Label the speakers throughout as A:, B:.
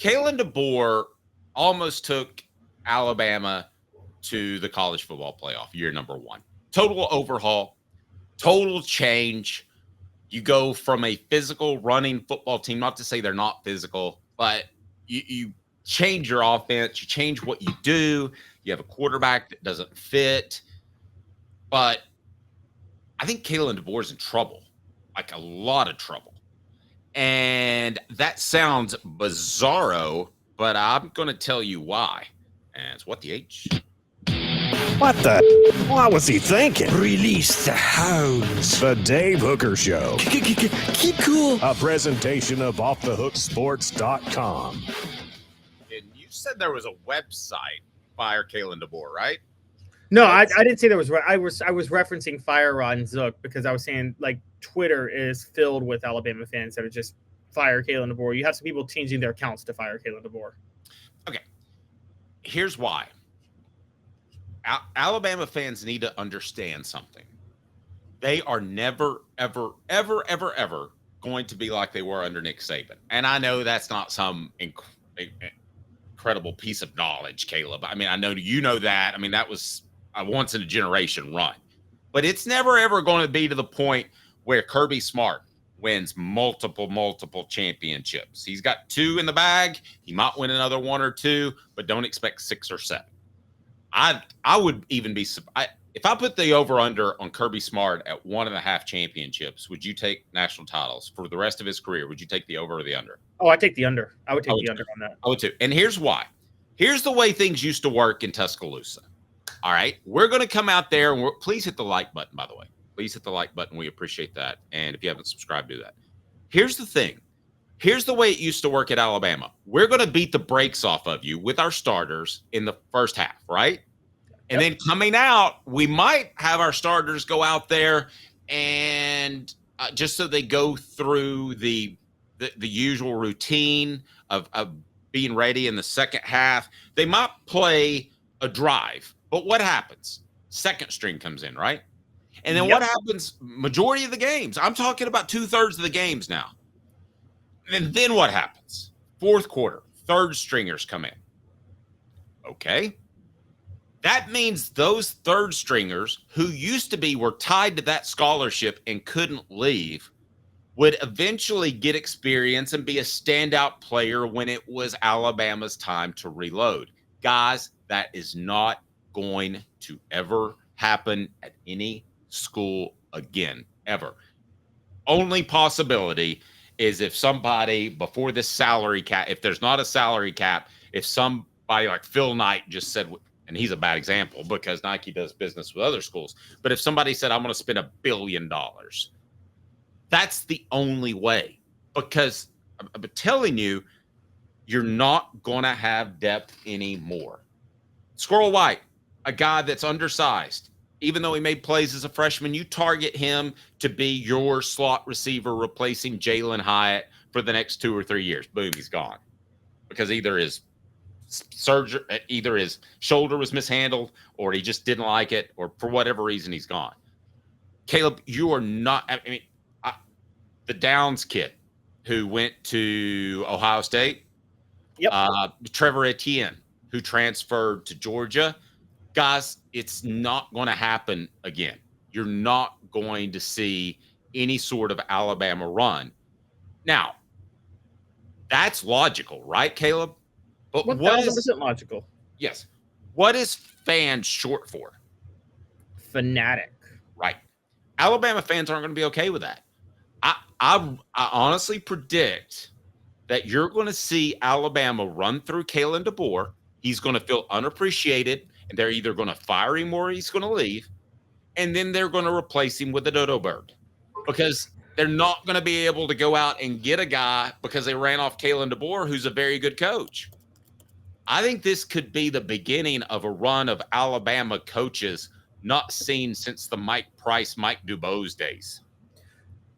A: Kalen DeBoer almost took Alabama to the college football playoff year number 1. Total overhaul, total change. You go from a physical running football team, not to say they're not physical, but you change your offense, you change what you do. You have a quarterback that doesn't fit. But I think Kalen DeBoer is in trouble, like a lot of trouble. And that sounds bizarro, but I'm going to tell you why. And it's what the H.
B: What the? What was he thinking?
C: Release the hounds.
B: The Dave Hooker Show.
C: Keep cool.
B: A presentation of offthehooksports.com.
A: And you said there was a website, Fire Kalen DeBoer, right?
D: No, I didn't say there was. I was referencing Fire on Zook because I was saying like Twitter is filled with Alabama fans that are just Fire Kalen DeBoer. You have some people changing their accounts to Fire Kalen DeBoer.
A: Okay, here's why. Alabama fans need to understand something. They are never, ever, ever, ever, ever going to be like they were under Nick Saban. And I know that's not some incredible piece of knowledge, Caleb. I mean, I know you know that. I mean, that was a once-in-a-generation run. But it's never, ever going to be to the point where Kirby Smart wins multiple championships. He's got 2 in the bag. He might win another 1 or 2, but don't expect 6 or 7. I would even be if I put the over-under on Kirby Smart at 1.5 championships, would you take national titles for the rest of his career? Would you take the over or the under?
D: Oh, I take the under. I would take the under on that.
A: I would too. And here's why. Here's the way things used to work in Tuscaloosa. All right. We're going to come out there and please hit the like button, by the way. Please hit the like button. We appreciate that. And if you haven't subscribed, do that. Here's the thing. Here's the way it used to work at Alabama. We're going to beat the brakes off of you with our starters in the first half, right? And then coming out, we might have our starters go out there and just so they go through the usual routine of being ready in the second half, they might play a drive. But what happens? Second string comes in, right? And then what happens? Majority of the games. I'm talking about 2/3 of the games now. And then what happens? Fourth quarter, third stringers come in. Okay. That means those third stringers who were tied to that scholarship and couldn't leave would eventually get experience and be a standout player when it was Alabama's time to reload. Guys, that is not going to ever happen at any school again, ever. Only possibility is if somebody before this salary cap, if there's not a salary cap, if somebody like Phil Knight just said, and he's a bad example because Nike does business with other schools, but if somebody said, I'm going to spend $1 billion, that's the only way, because I'm telling you, you're not going to have depth anymore. Squirrel White, a guy that's undersized, even though he made plays as a freshman, you target him to be your slot receiver replacing Jalen Hyatt for the next 2 or 3 years. Boom, he's gone. Because either his shoulder was mishandled or he just didn't like it, or for whatever reason, he's gone. Caleb, you are not – I mean, the Downs kid who went to Ohio State, Trevor Etienne, who transferred to Georgia. Guys, it's not going to happen again. You're not going to see any sort of Alabama run. Now, that's logical, right, Caleb? But
D: 1,000% logical.
A: Yes. What is fans short for?
D: Fanatic.
A: Right. Alabama fans aren't going to be okay with that. I honestly predict that you're going to see Alabama run through Kalen DeBoer. He's going to feel unappreciated, and they're either going to fire him or he's going to leave, and then they're going to replace him with a dodo bird because they're not going to be able to go out and get a guy because they ran off Kalen DeBoer, who's a very good coach. I think this could be the beginning of a run of Alabama coaches not seen since the Mike Price, Mike Dubose days.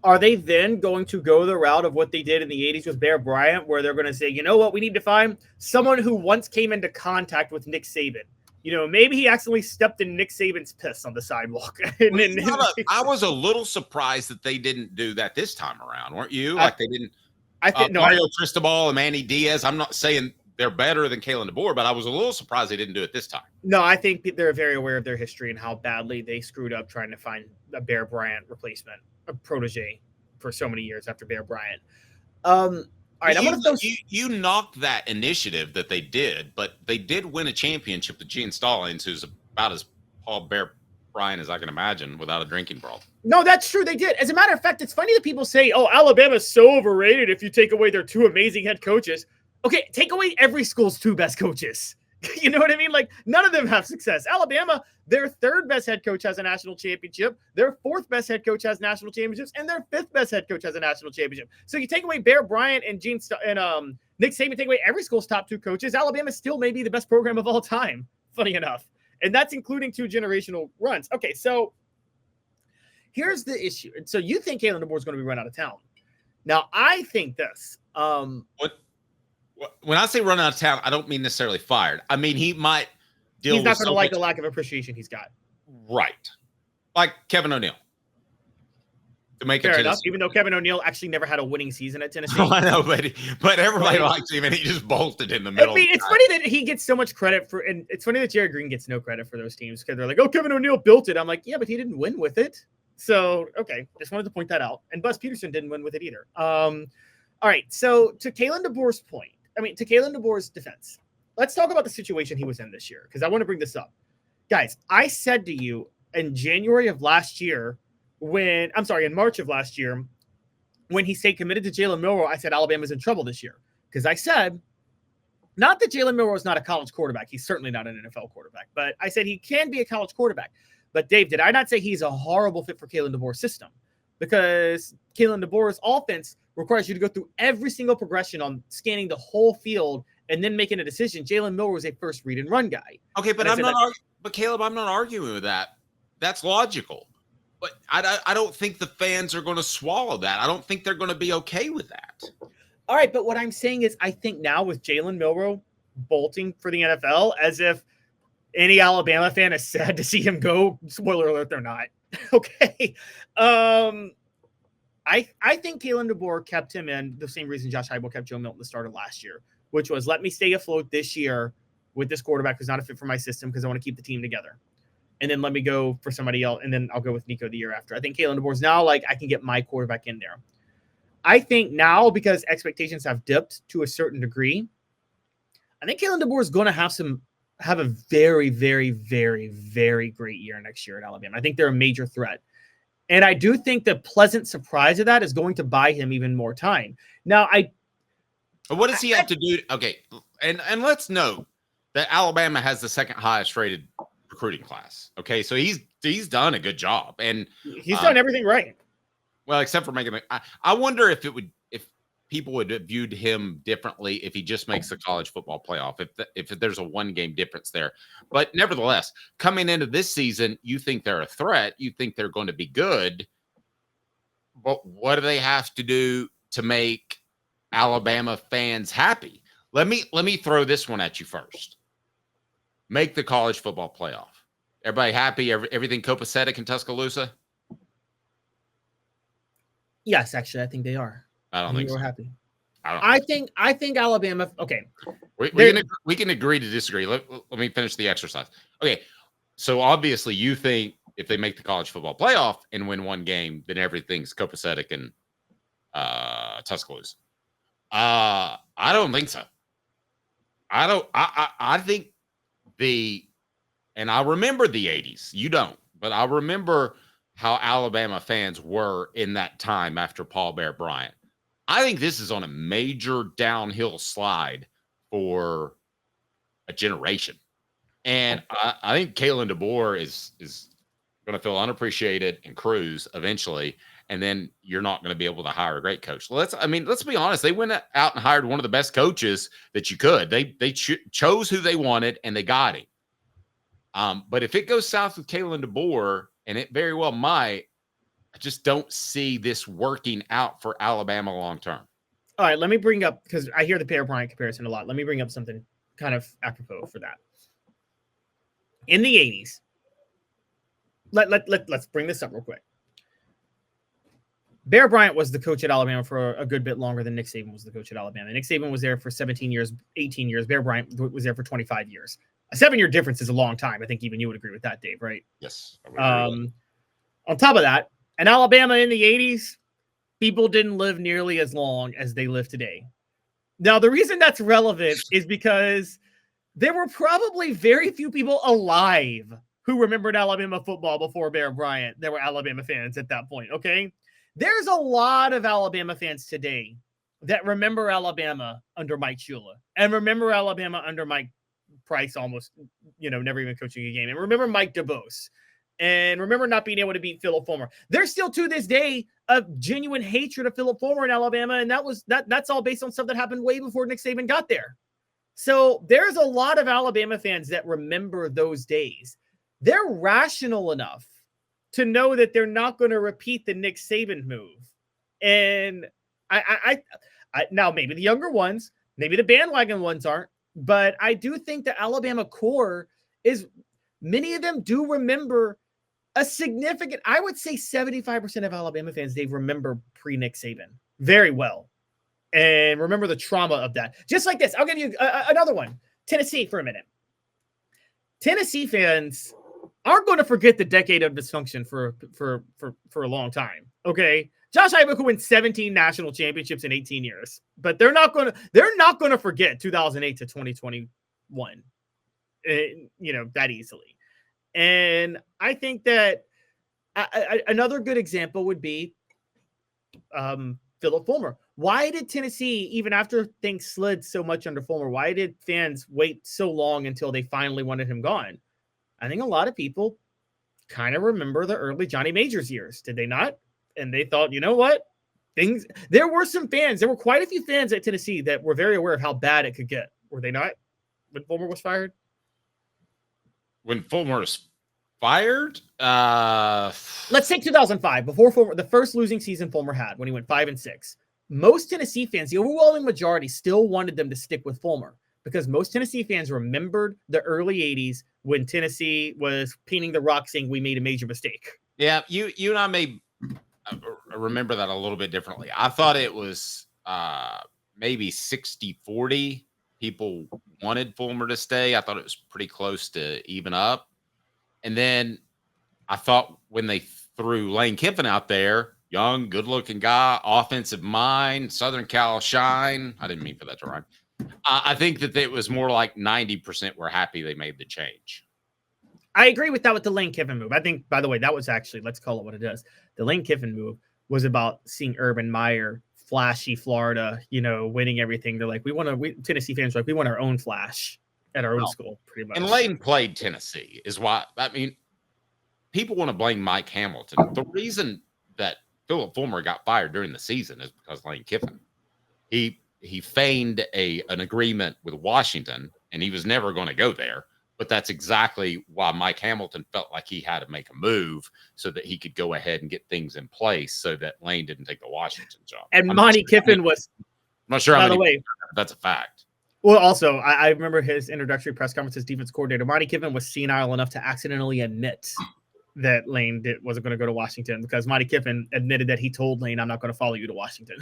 D: Are they then going to go the route of what they did in the 80s with Bear Bryant, where they're going to say, you know what, we need to find someone who once came into contact with Nick Saban? You know, maybe he accidentally stepped in Nick Saban's piss on the sidewalk.
A: I was a little surprised that they didn't do that this time around, weren't you? Like they didn't.
D: I think
A: Mario Cristobal and Manny Diaz. I'm not saying they're better than Kalen DeBoer, but I was a little surprised they didn't do it this time.
D: No, I think they're very aware of their history and how badly they screwed up trying to find a Bear Bryant replacement, a protege for so many years after Bear Bryant. All right,
A: you knocked that initiative that they did, but they did win a championship with Gene Stallings, who's about as Paul Bear Bryant as I can imagine without a drinking brawl.
D: No, that's true. They did. As a matter of fact, it's funny that people say, "Oh, Alabama's so overrated if you take away their two amazing head coaches." Okay, take away every school's two best coaches. You know what I mean? Like, none of them have success. Alabama, their third best head coach has a national championship. Their fourth best head coach has national championships, and their fifth best head coach has a national championship. So you take away Bear Bryant and Nick Saban, take away every school's top two coaches. Alabama still may be the best program of all time, funny enough. And that's including two generational runs. Okay, so here's the issue. So you think Kalen DeBoer is going to be run out of town. Now, I think this.
A: When I say run out of town, I don't mean necessarily fired. I mean, he might deal
D: He's not going to like
A: much...
D: the lack of appreciation he's got.
A: Right. Like Kevin O'Neal. To make
D: Fair
A: it
D: enough, even though Kevin O'Neal actually never had a winning season at Tennessee.
A: I know, but everybody likes him, and he just bolted in the middle.
D: I mean, it's funny that he gets so much credit for, and it's funny that Jared Green gets no credit for those teams because they're like, "Oh, Kevin O'Neal built it." I'm like, "Yeah, but he didn't win with it." So, okay, just wanted to point that out. And Buzz Peterson didn't win with it either. All right, so to Kalen DeBoer's point, to Kalen DeBoer's defense, let's talk about the situation he was in this year because I want to bring this up. Guys, I said to you in January of last year, in March of last year, when he stayed committed to Jalen Milroe, I said Alabama's in trouble this year because I said, not that Jalen Milroe is not a college quarterback. He's certainly not an NFL quarterback, but I said he can be a college quarterback. But Dave, did I not say he's a horrible fit for Kalen DeBoer's system? Because Kalen DeBoer's offense requires you to go through every single progression on scanning the whole field and then making a decision. Jalen Milroe is a first read and run guy.
A: Okay, but but Caleb, I'm not arguing with that. That's logical. But I don't think the fans are going to swallow that. I don't think they're going to be okay with that.
D: All right, but what I'm saying is I think now with Jalen Milroe bolting for the NFL, as if any Alabama fan is sad to see him go. Spoiler alert, they're not. Okay. I think Kalen DeBoer kept him in the same reason Josh Heupel kept Joe Milton the start of last year, which was let me stay afloat this year with this quarterback who's not a fit for my system because I want to keep the team together. And then let me go for somebody else, and then I'll go with Nico the year after. I think Kalen DeBoer's now like, I can get my quarterback in there. I think now, because expectations have dipped to a certain degree, I think Kalen DeBoer is going to have a very, very, very, very great year next year at Alabama. I think they're a major threat. And I do think the pleasant surprise of that is going to buy him even more time. Now,
A: what does he have to do? Okay, and let's note that Alabama has the second highest rated recruiting class. Okay, so he's done a good job, and
D: he's done everything right.
A: Well, except for making. I wonder if people would have viewed him differently if he just makes the college football playoff. If there's a 1-game difference there, but nevertheless, coming into this season, you think they're a threat. You think they're going to be good. But what do they have to do to make Alabama fans happy? Let me throw this one at you first. Make the college football playoff. Everybody happy? Everything copacetic in Tuscaloosa?
D: Yes, actually, I think they are.
A: I don't think so.
D: Happy.
A: I
D: think Alabama. Okay,
A: we can agree to disagree. Let me finish the exercise. Okay, so obviously you think if they make the college football playoff and win 1 game, then everything's copacetic in Tuscaloosa. I don't think so. I think and I remember the 80s. You don't, but I remember how Alabama fans were in that time after Paul Bear Bryant. I think this is on a major downhill slide for a generation. And I think Kalen DeBoer is going to feel unappreciated and cruise eventually. And then you're not going to be able to hire a great coach. Let's be honest. They went out and hired one of the best coaches that you could. They chose who they wanted and they got him. But if it goes south with Kalen DeBoer, and it very well might, I just don't see this working out for Alabama long term.
D: All right, let me bring up, because I hear the Bear Bryant comparison a lot. Let me bring up something kind of apropos for that. In the 80s, let's bring this up real quick. Bear Bryant was the coach at Alabama for a good bit longer than Nick Saban was the coach at Alabama. Nick Saban was there for 17 years, 18 years. Bear Bryant was there for 25 years. A 7-year difference is a long time. I think even you would agree with that, Dave, right?
A: Yes. I would agree with that.
D: On top of that, in Alabama in the 80s, people didn't live nearly as long as they live today. Now, the reason that's relevant is because there were probably very few people alive who remembered Alabama football before Bear Bryant. There were Alabama fans at that point, okay? There's a lot of Alabama fans today that remember Alabama under Mike Shula and remember Alabama under Mike Price almost, never even coaching a game. And remember Mike DeBoer. And remember not being able to beat Philip Fulmer. There's still to this day a genuine hatred of Philip Fulmer in Alabama, and that's all based on stuff that happened way before Nick Saban got there. So there's a lot of Alabama fans that remember those days. They're rational enough to know that they're not going to repeat the Nick Saban move. And I now maybe the younger ones, maybe the bandwagon ones aren't, but I do think the Alabama core is many of them do remember a significant, I would say 75% of Alabama fans, they remember pre-Nick Saban very well and remember the trauma of that. Just like this, I'll give you another one. Tennessee for a minute. Tennessee fans aren't going to forget the decade of dysfunction for a long time. Okay. Josh Heupel could win 17 national championships in 18 years, but they're not going to forget 2008 to 2021, that easily. And I think that another good example would be Philip Fulmer. Why did Tennessee, even after things slid so much under Fulmer, why did fans wait so long until they finally wanted him gone? I think a lot of people kind of remember the early Johnny Majors years, did they not? And they thought, you know what? There were quite a few fans at Tennessee that were very aware of how bad it could get. Were they not when Fulmer was fired?
A: When Fulmer was fired?
D: Let's take 2005, before Fulmer, the first losing season Fulmer had when he went 5-6. Most Tennessee fans, the overwhelming majority, still wanted them to stick with Fulmer because most Tennessee fans remembered the early 80s when Tennessee was painting the rock saying we made a major mistake.
A: Yeah, you and I may remember that a little bit differently. I thought it was maybe 60-40. People wanted Fulmer to stay. I thought it was pretty close to even up. And then I thought when they threw Lane Kiffin out there, young, good-looking guy, offensive mind, Southern Cal shine. I didn't mean for that to rhyme. I think that it was more like 90% were happy they made the change.
D: I agree with that with the Lane Kiffin move. I think, by the way, that was actually, let's call it what it is. The Lane Kiffin move was about seeing Urban Meyer, flashy Florida, winning everything. They're like, Tennessee fans are like, we want our own Flash at our own school, pretty much.
A: And Lane played Tennessee is why, people want to blame Mike Hamilton. The reason that Philip Fulmer got fired during the season is because Lane Kiffin. He feigned an agreement with Washington, and he was never going to go there. But that's exactly why Mike Hamilton felt like he had to make a move so that he could go ahead and get things in place so that Lane didn't take the Washington job.
D: And Monty Kiffin was,
A: I'm not sure how
D: by the way,
A: that's a fact.
D: Well, also, I remember his introductory press conference as defense coordinator. Monty Kiffin was senile enough to accidentally admit that Lane wasn't going to go to Washington because Monty Kiffin admitted that he told Lane, I'm not going to follow you to Washington.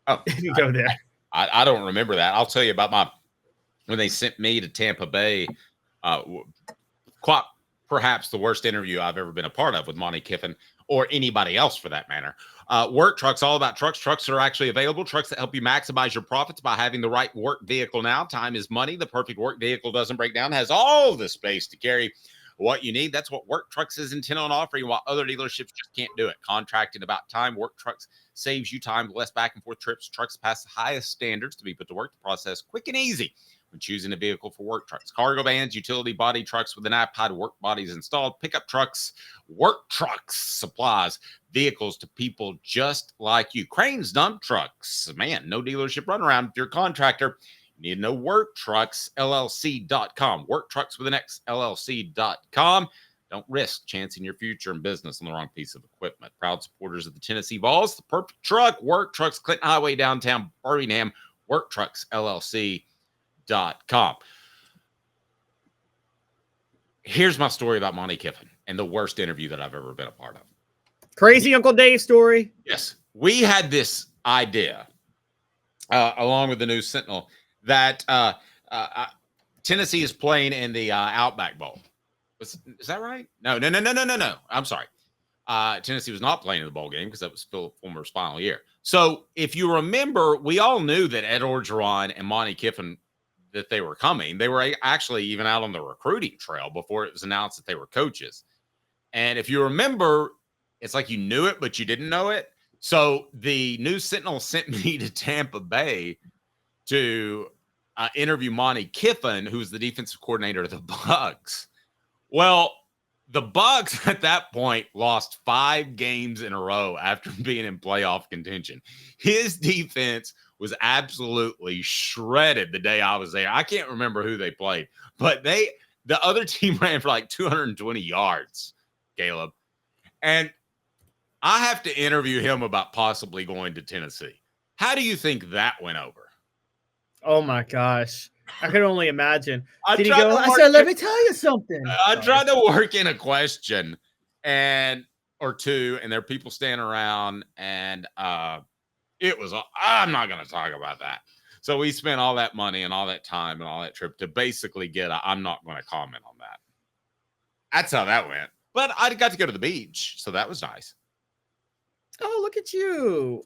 A: Oh,
D: you go there.
A: I don't remember that. I'll tell you about when they sent me to Tampa Bay. Quite perhaps the worst interview I've ever been a part of with Monty Kiffin or anybody else for that matter. Work Truck's all about trucks. Trucks are actually available. Trucks that help you maximize your profits by having the right work vehicle now. Time is money. The perfect work vehicle doesn't break down, has all the space to carry what you need. That's what Work Trucks is intent on offering, while other dealerships just can't do it. Contracted about time. Work Trucks saves you time, less back and forth trips. Trucks pass the highest standards to be put to work. The process quick and easy when choosing a vehicle for Work Trucks. Cargo vans, utility body trucks with an iPod, work bodies installed, pickup trucks, Work Trucks supplies vehicles to people just like you. Cranes, dump trucks. Man, no dealership runaround. If you're a contractor, you need to know WorkTrucksLLC.com. Work Trucks with an X, LLC.com. Don't risk chancing your future in business on the wrong piece of equipment. Proud supporters of the Tennessee Vols. The perfect truck. Work Trucks, Clinton Highway, downtown Birmingham. WorkTrucksLLC.com. Here's my story about Monty Kiffin and the worst interview that I've ever been a part of.
D: Crazy Uncle Dave story.
A: Yes. We had this idea, along with the News Sentinel, that Tennessee is playing in the Outback Bowl. Is that right? No. I'm sorry. Tennessee was not playing in the bowl game because that was Philip Fulmer's final year. So if you remember, we all knew that Ed Orgeron and Monty Kiffin, that they were coming. They were actually even out on the recruiting trail before it was announced that they were coaches. And if you remember, it's like you knew it, but you didn't know it. So the News Sentinel sent me to Tampa Bay to interview Monty Kiffin, who's the defensive coordinator of the Bucs. Well, the Bucs at that point lost 5 games in a row after being in playoff contention. His defense was absolutely shredded the day I was there. I can't remember who they played, but the other team ran for like 220 yards, Caleb. And I have to interview him about possibly going to Tennessee. How do you think that went over?
D: Oh my gosh. I can only imagine. Did he
A: tried
D: go,
A: to
D: I
A: work
D: said, let
A: it-
D: me tell you something.
A: I tried to work in a question or two, and there are people standing around, and it was, I'm not going to talk about that. So we spent all that money and all that time and all that trip to basically get I'm not going to comment on that. That's how that went. But I got to go to the beach, so that was nice.
D: Oh, look at you.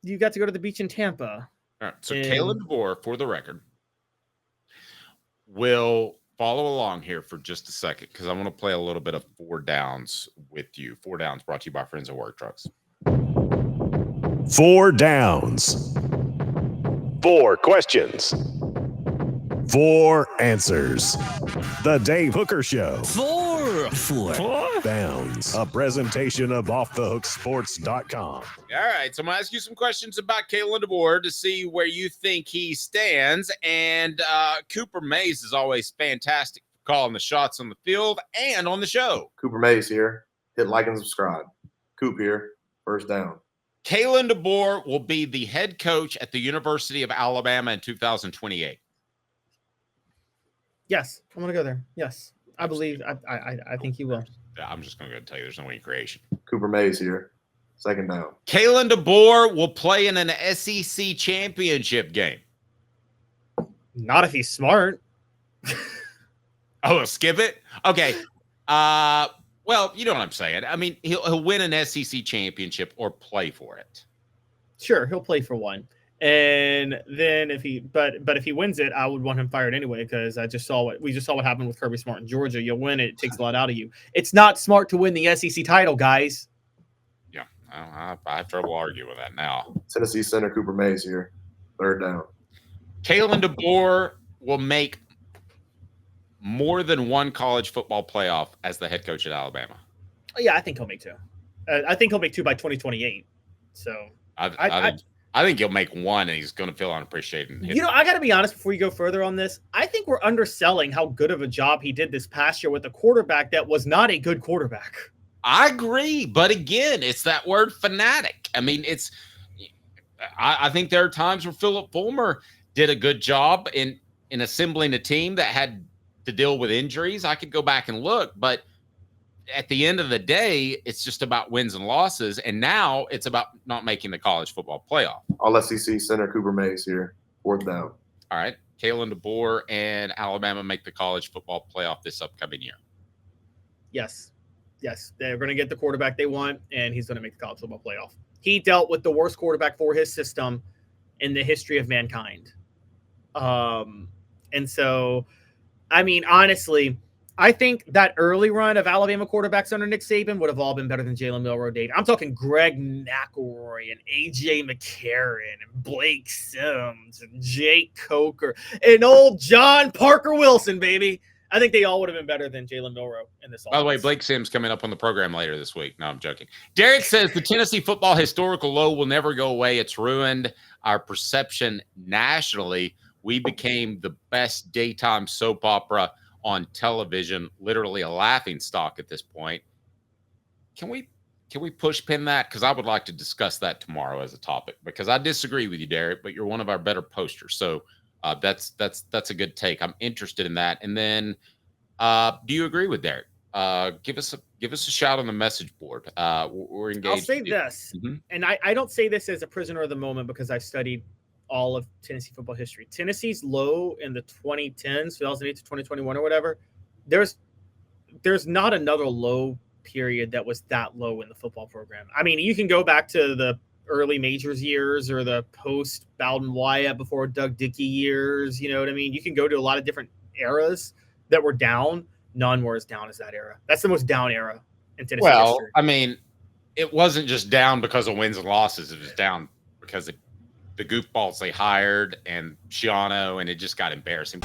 D: You got to go to the beach in Tampa.
A: All right, so Kalen DeBoer, for the record, will follow along here for just a second because I want to play a little bit of 4 Downs with you. 4 Downs brought to you by Friends of Work Trucks.
B: 4 downs. 4 questions. 4 answers. The Dave Hooker Show.
C: 4
B: Downs. A presentation of OffTheHookSports.com.
A: All right, so I'm going to ask you some questions about Kalen DeBoer to see where you think he stands. And Cooper Mays is always fantastic for calling the shots on the field and on the show.
E: Cooper Mays here. Hit like and subscribe. Coop here. First down.
A: Kalen DeBoer will be the head coach at the University of Alabama in 2028.
D: Yes, I'm gonna go there. Yes, I believe. I think he will.
A: I'm just going to go tell you there's no any creation.
E: Cooper Mays here. Second down.
A: Kalen DeBoer will play in an SEC championship game.
D: Not if he's smart.
A: Oh, skip it? Okay. Well, you know what I'm saying. I mean, he'll win an SEC championship or play for it.
D: Sure, he'll play for one. And then if he wins it, I would want him fired anyway because we just saw what happened with Kirby Smart in Georgia. You win it takes a lot out of you. It's not smart to win the SEC title, guys.
A: Yeah, I have trouble arguing with that now.
E: Tennessee center Cooper Mays here. Third down.
A: Kalen DeBoer will make more than one college football playoff as the head coach at Alabama.
D: Yeah, I think he'll make 2. I think he'll make 2 by 2028. So
A: I think he'll make 1, and he's going to feel unappreciated.
D: I got to be honest before you go further on this. I think we're underselling how good of a job he did this past year with a quarterback that was not a good quarterback.
A: I agree, but again, it's that word fanatic. I mean, I think there are times where Philip Fulmer did a good job in assembling a team that had to deal with injuries. I could go back and look, but at the end of the day, it's just about wins and losses. And now it's about not making the college football playoff.
E: All SEC center Cooper Mays here. Fourth down.
A: All right. Kalen DeBoer and Alabama make the college football playoff this upcoming year.
D: Yes. They're going to get the quarterback they want, and he's going to make the college football playoff. He dealt with the worst quarterback for his system in the history of mankind. And so, I mean, honestly, I think that early run of Alabama quarterbacks under Nick Saban would have all been better than Jalen Milroe did. I'm talking Greg McElroy and A.J. McCarron and Blake Sims and Jake Coker and old John Parker Wilson, baby. I think they all would have been better than Jalen Milroe in this offense.
A: By the way, Blake Sims coming up on the program later this week. No, I'm joking. Derek says the Tennessee football historical low will never go away. It's ruined our perception nationally. We became the best daytime soap opera on television, literally a laughing stock at this point. Can we push pin that? Because I would like to discuss that tomorrow as a topic, because I disagree with you, Derek, but you're one of our better posters. So that's a good take. I'm interested in that. And then do you agree with Derek? Give us a shout on the message board. We're engaged.
D: I'll say this, and I don't say this as a prisoner of the moment because I've studied all of Tennessee football history. Tennessee's low in the 2010s, 2008 to 2021 or whatever. There's not another low period that was that low in the football program. I mean, you can go back to the early majors years or the post Bowden Wyatt before Doug Dickey years. You know what I mean? You can go to a lot of different eras that were down. None were as down as that era. That's the most down era in Tennessee history.
A: I mean, it wasn't just down because of wins and losses. It was down because of the goofballs they hired and Shiano, and it just got embarrassing.